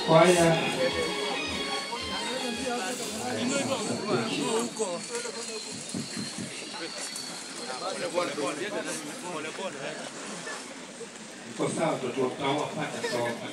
Kwaya iko sawa, tutawapata soka.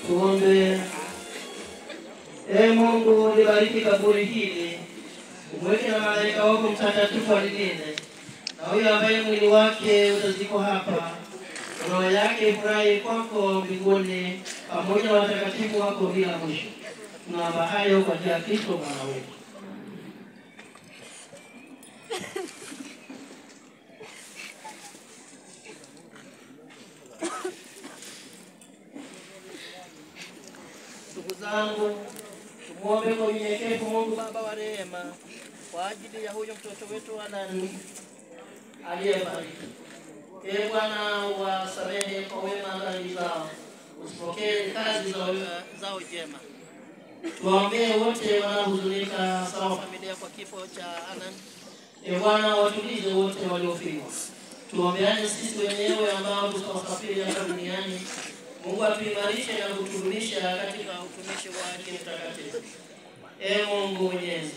Tuombe. Ee Mungu, libariki kaburi hili, umweke na malaika wako mtakatifu alilinde, na huyo ambaye mwili wake utazikwa hapa, roho yake ifurahi kwako mbinguni pamoja na watakatifu wako bila mwisho. Tunaomba hayo kwa njia ya Kristo Bwana wetu. Ndugu zangu, tumuombe kwa unyenyekevu Mungu Baba wa rehema kwa ajili ya huyo mtoto wetu Alan aliyefariki. Ee Bwana, wasamehe kwa wema dhambi zao, usipokee kazi zao jema. Tuwaombee wote wanaohuzunika sawa familia kwa kifo cha Alan. Ee Bwana, watulize wote waliofiwa. Tuombeane sisi wenyewe ambao tutawasafiri hapa duniani. Mungu atuimarishe na kuturudisha katika utumishi wake mtakatifu. Ee Mungu Mwenyezi,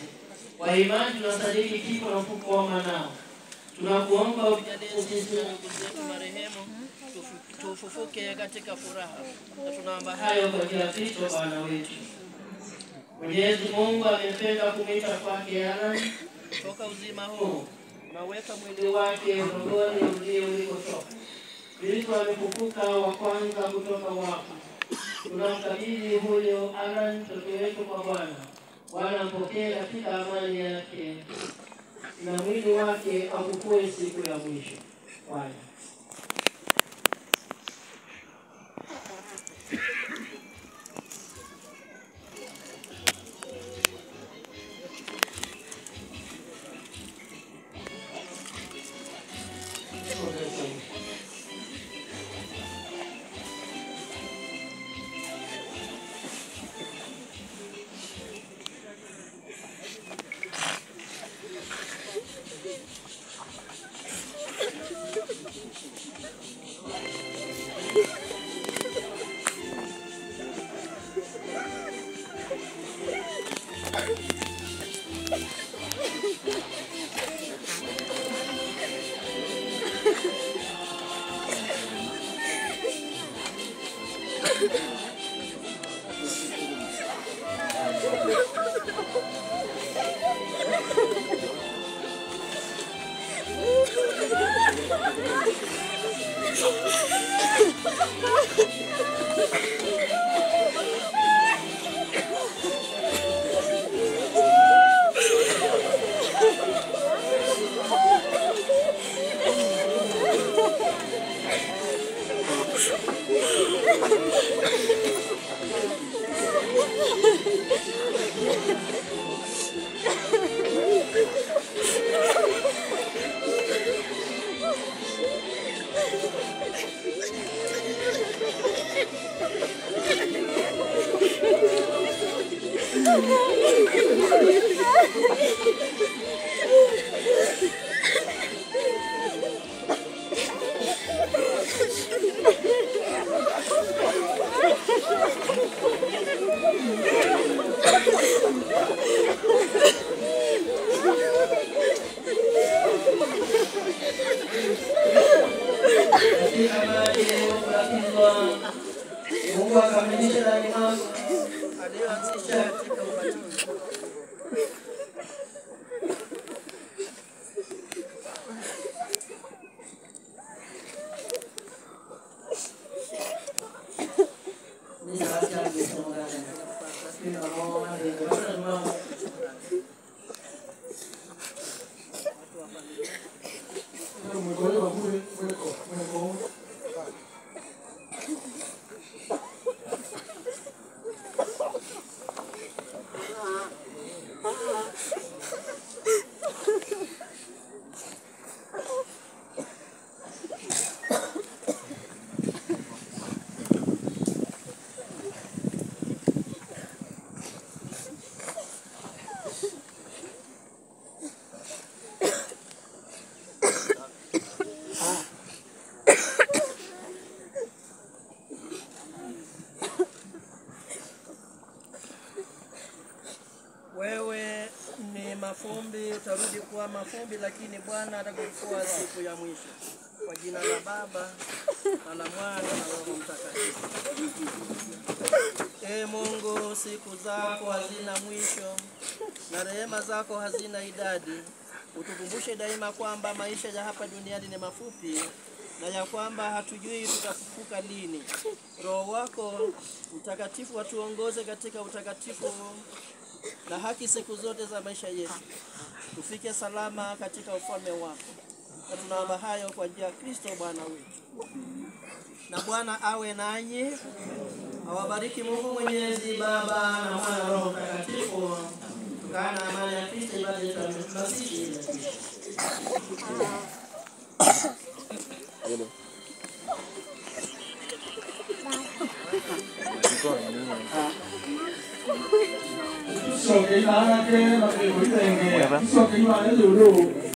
kwa imani tunasadiki kifo na ufufuo wa Mwanao. Tunakuomba utujalie sisi na ndugu zetu marehemu tufufuke katika furaha. Na tunaomba hayo kwa njia ya Kristo Bwana wetu. Mwenyezi Mungu amependa kumwita kwake Alan toka uzima huu. Unaweka mwili wake udongoni ulio ulikotoka. Kristo amefufuka wa kwanza kutoka wafu. Tunamkabidhi huyo Alan mtoto wetu kwa Bwana. Bwana mpokee katika amani yake, na mwili wake afufue siku ya mwisho. Bwana. mavumbi utarudi kuwa mavumbi, lakini Bwana atakufufua siku ya mwisho. Kwa jina la Baba na la Mwana na Roho Mtakatifu. Ee Mungu, siku zako hazina mwisho na rehema zako hazina idadi. Utukumbushe daima kwamba maisha ya hapa duniani ni mafupi na ya kwamba hatujui tutafufuka lini. Roho wako Mtakatifu atuongoze katika utakatifu na haki siku zote za maisha yetu. Tufike salama katika ufalme wako. Na tunaomba hayo kwa njia ya Kristo Bwana wetu. Na Bwana awe nanyi. Awabariki Mungu Mwenyezi, Baba na Mwana na Roho Mtakatifu. Tukana amani ya Kristo ibaki tunasisi. Số cái lá kia là cái bối tình kìa, số cái lá nó rủ rủ.